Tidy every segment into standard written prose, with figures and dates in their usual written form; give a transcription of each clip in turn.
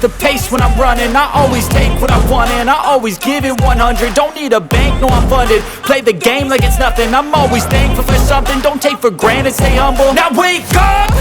the pace when I'm running. I always take what I want and I always give it 100. Don't need a bank, no I'm funded. Play the game like it's nothing. I'm always thankful for something. Don't take for granted, stay humble. Now wake up!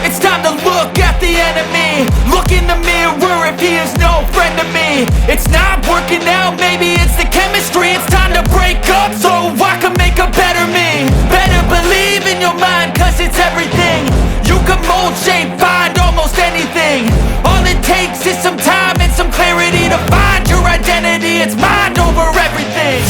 It's time to look at the enemy. Look in the mirror if he is no friend to me. It's not working out, maybe it's the chemistry. It's time to break up so I can make a better me. Better believe in your mind, cause it's everything. You can mold, shape, find almost anything. All it takes is some time and some clarity to find your identity. It's mind over everything.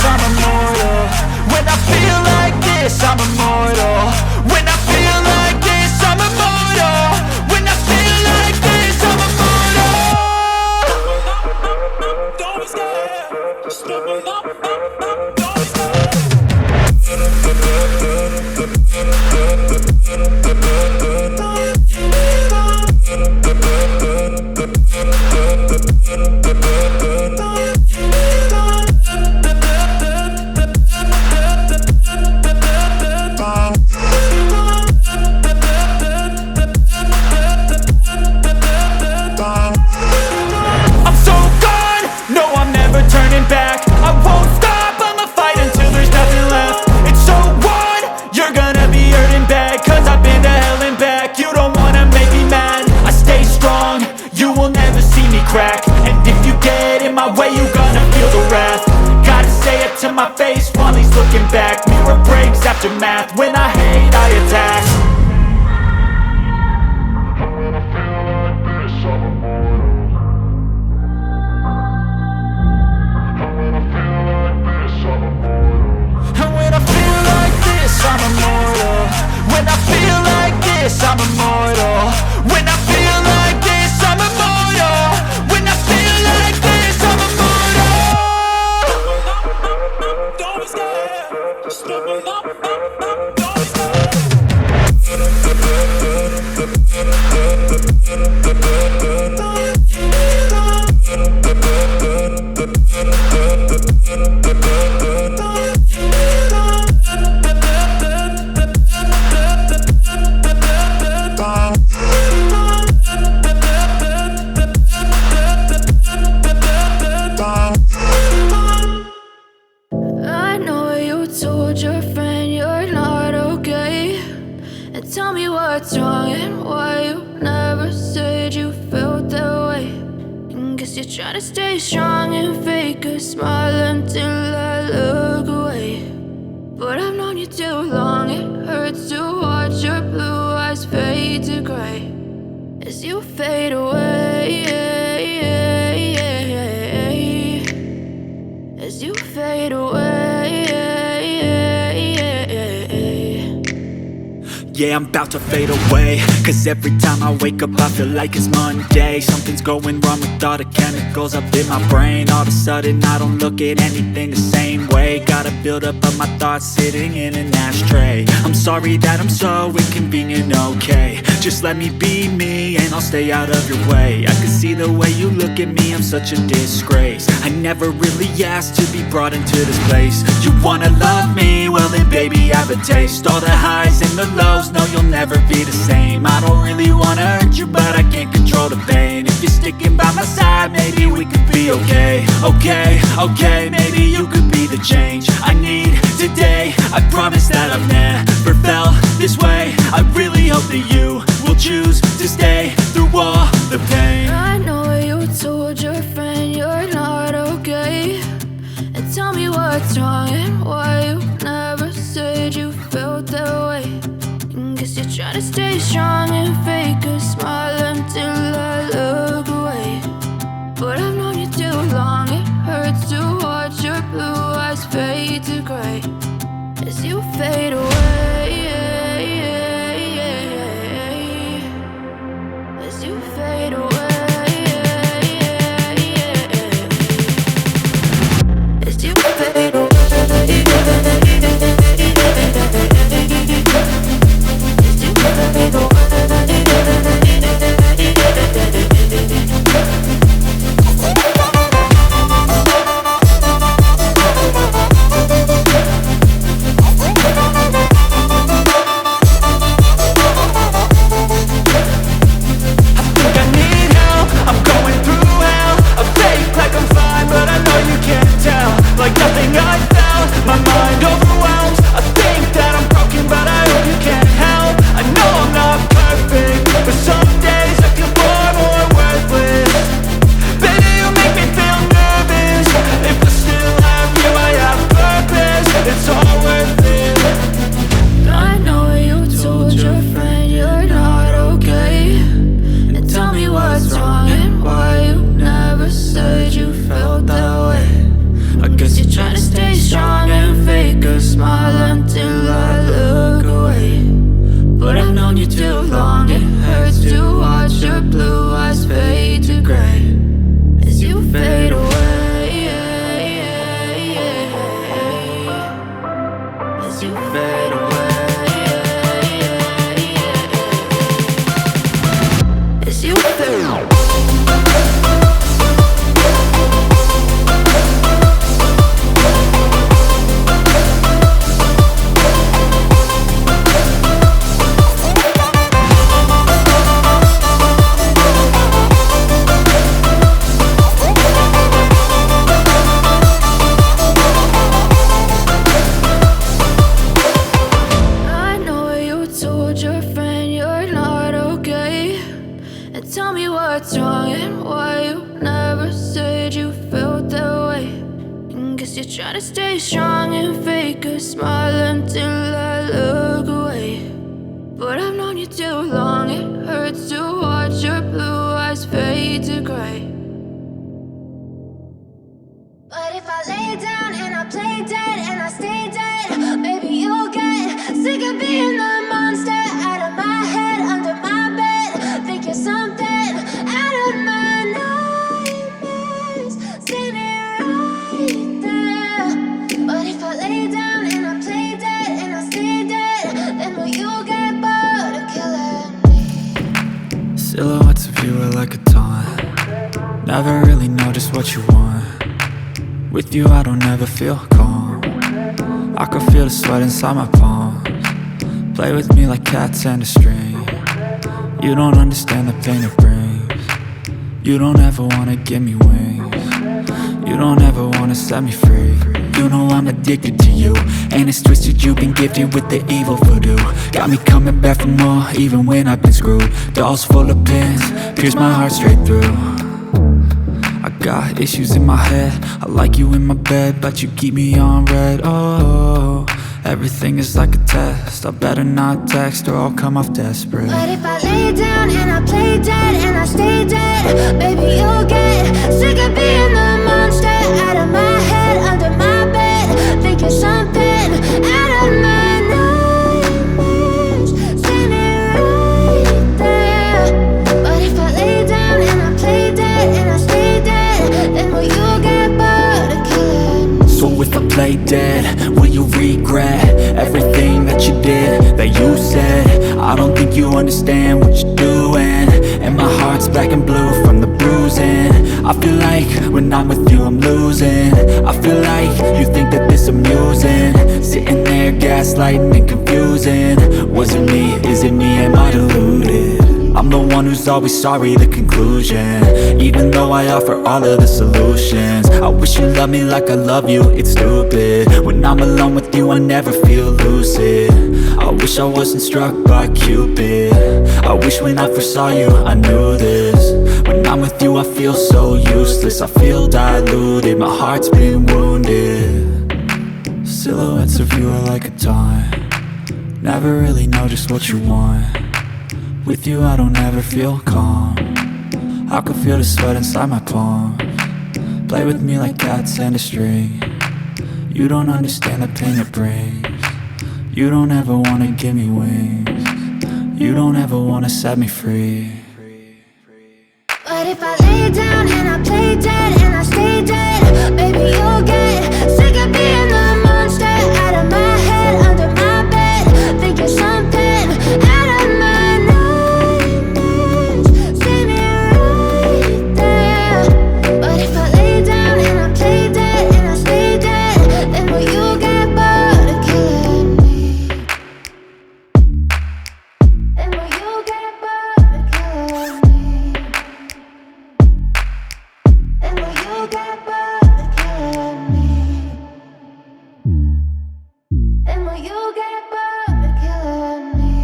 I'm immortal. When I feel like this, I'm immortal. When I feel like this, I'm immortal. When I feel like this, I'm immortal. Don't be scared. Just step up. To my face while he's looking back. Mirror breaks after math. When I hate, I attack. When I feel like this, I'm immortal. When I feel like this, I'm immortal. When I feel like this, I'm immortal. When I feel like this, I'm immortal. When I feel like this, I'm immortal. When I feel like this, I'm immortal. Just step up. What's wrong and why you never said you felt that way. And guess you're trying to stay strong and fake a smile until I look away. But I've known you too long, it hurts to watch your blue eyes fade to gray as you fade away. As you fade away. Yeah, I'm about to fade away, cause every time I wake up I feel like it's Monday. Something's going wrong with all the chemicals up in my brain. All of a sudden I don't look at anything the same way. Gotta build up of my thoughts sitting in an ashtray. I'm sorry that I'm so inconvenient, okay. Just let me be me and I'll stay out of your way. I can see the way you look at me, I'm such a disgrace. I never really asked to be brought into this place. You wanna love me? Well then baby I have a taste. All the highs and the lows, no you'll never be the same. I don't really wanna hurt you but I can't control the pain. If you're sticking by my side maybe we could be okay. Okay, maybe you could be the change I need today. I promise that I've never felt this way. I really hope that you will choose to stay through all the pain. I know you told your friend you're not okay, and tell me what's wrong and why you never said you felt that way. And guess you're trying to stay strong and fake a smile until I look away. But I've known you too long, it hurts to watch your blue eyes fade to gray as you fade away. As you fade away. As you fade away. a smile until I look away. But I've known you too long, it hurts to watch your blue eyes fade to gray as you fade away, as you fade away, as you fade away. Tell me what's wrong and why you never said you felt that way. And guess you're trying to stay strong and fake a smile until I look away. But I've known you too long, it hurts to watch your blue eyes fade to gray. But if I lay down and I play dead and I stay dead, maybe you'll get sick of being the monster out of my head, under my bed, thinking something out of my nightmares, standing right there. But if I lay down and I play dead and I stay dead, then will you get bored of killing me? Silhouettes of you are like a taunt. Never really know just what you want. With you I don't ever feel calm. I can feel the sweat inside my palms. Play with me like cats and a string. You don't understand the pain it brings. You don't ever wanna give me wings. You don't ever wanna set me free. You know I'm addicted to you, and it's twisted, you've been gifted with the evil voodoo. Got me coming back for more, even when I've been screwed. Dolls full of pins, pierce my heart straight through. I got issues in my head, I like you in my bed, but you keep me on red. Oh, everything is like a test. I better not text or I'll come off desperate. But if I lay down and I play dead and I stay dead, maybe you'll get sick of being the monster out of my head, under my bed, thinking something out of my nightmares, standing right there. But if I lay down and I play dead and I stay dead, then will you get bored of killing me? So if I play dead, will you regret everything that you did, that you said? I don't think you understand what you're doing, and my heart's black and blue from the bruising. I feel like when I'm with you I'm losing. I feel like you think that this amusing, sitting there gaslighting and confusing. Was it me? Is it me? Am I deluded? I'm the one who's always sorry, the conclusion, even though I offer all of the solutions. I wish you loved me like I love you, it's stupid. When I'm alone with you I never feel lucid. I wish I wasn't struck by Cupid. I wish when I first saw you I knew this. When I'm with you I feel so useless, I feel diluted, my heart's been wounded. Silhouettes of you are like a taunt. Never really know just what you want. With you I don't ever feel calm. I can feel the sweat inside my palms. Play with me like cats and a string. You don't understand the pain it brings. You don't ever wanna give me wings. You don't ever wanna set me free. But if I lay down and I play dead and I stay dead, maybe you'll get sick of being the monster out of my head, under my bed, thinking something out of my nightmares, standing right there. But if I lay down and I play dead and I stay dead, then will you get bored of killing me? Then will you get bored of killing me? Then will you get bored of killing me? Then will you get bored of killing me?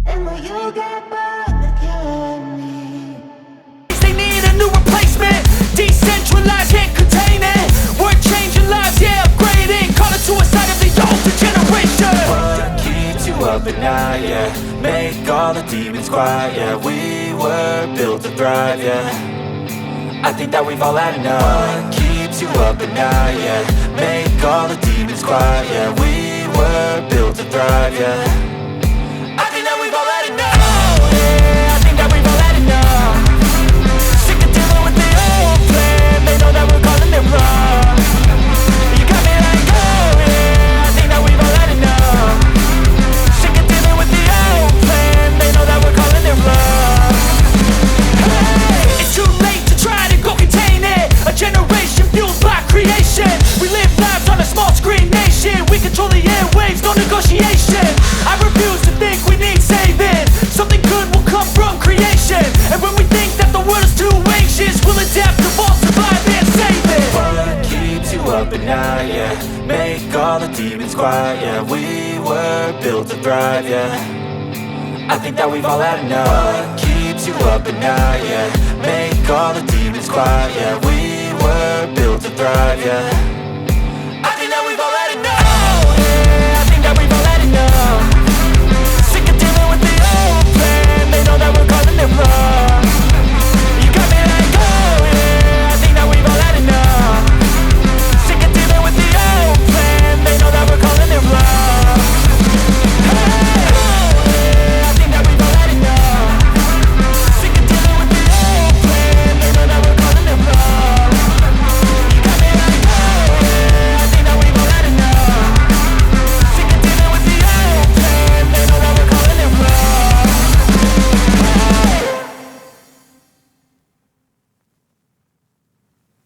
Then will you get bored of killing me? They need a new replacement. Decentralized, can't contain it. We're changing lives, yeah, upgrading. Call it suicide of the older generation. What keeps you up at night, yeah? Make all the demons quiet, yeah. We were built to thrive, yeah. I think that we've all had enough. What keeps you up at night, yeah. Make all the demons quiet, yeah. We were built to thrive, yeah. I think that we've all had enough, yeah. I think that we've all had enough. Sick of dealing with the old plan. They know that we're calling it wrong. You got me like, oh yeah. I think that we've all had enough. Sick of dealing with the old plan. They know that we're calling it wrong. Hey, it's too late to try to go contain it. A generation fueled by creation. We live lives on a small screen nation. We control the airwaves, no negotiation. I refuse to think we need saving. Something good will come from creation. And when we think that the world is too anxious, we'll adapt, evolve, survive and save it. What keeps you up at night, yeah. Make all the demons quiet, yeah. We were built to thrive, yeah. I think that we've all had enough. What keeps you up at night, yeah. Make all the demons quiet, yeah. We were built to thrive, yeah.